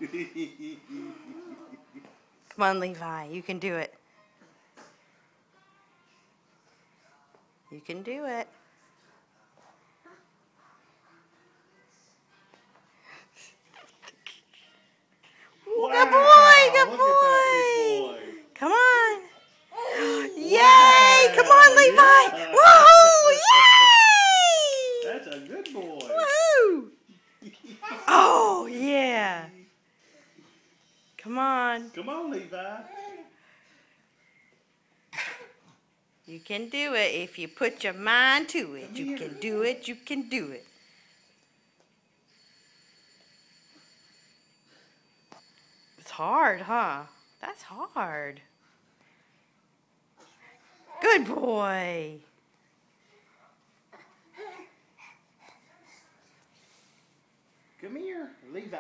Come on, Levi. You can do it. You can do it. Wow, good boy. Good boy. Come on. Yay! Come on, Levi. Yeah. Woohoo! Yay! That's a good boy. Woohoo! Oh, yeah. Come on. Come on, Levi. You can do it if you put your mind to it. You can do it. You can do it. It's hard, huh? That's hard. Good boy. Come here, Levi.